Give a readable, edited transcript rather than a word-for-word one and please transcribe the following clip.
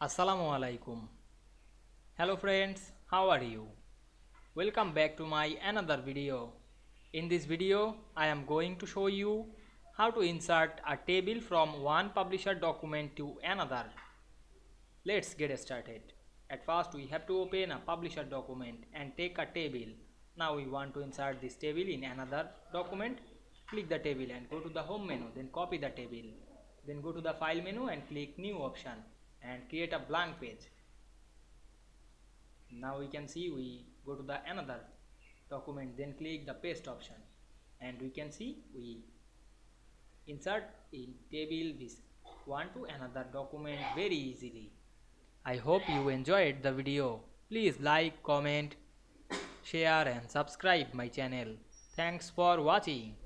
Assalamu Walaikum. Hello friends, how are you? Welcome back to my another video. In this video, I am going to show you how to insert a table from one publisher document to another. Let's get started. At first, we have to open a publisher document and take a table. Now we want to insert this table in another document. Click the table and go to the home menu, then copy the table. Then go to the file menu and click new option and create a blank page. Now we can see we go to the another document, then click the paste option, and we can see we insert in table this one to another document very easily. I hope you enjoyed the video. Please like, comment, share and subscribe my channel. Thanks for watching.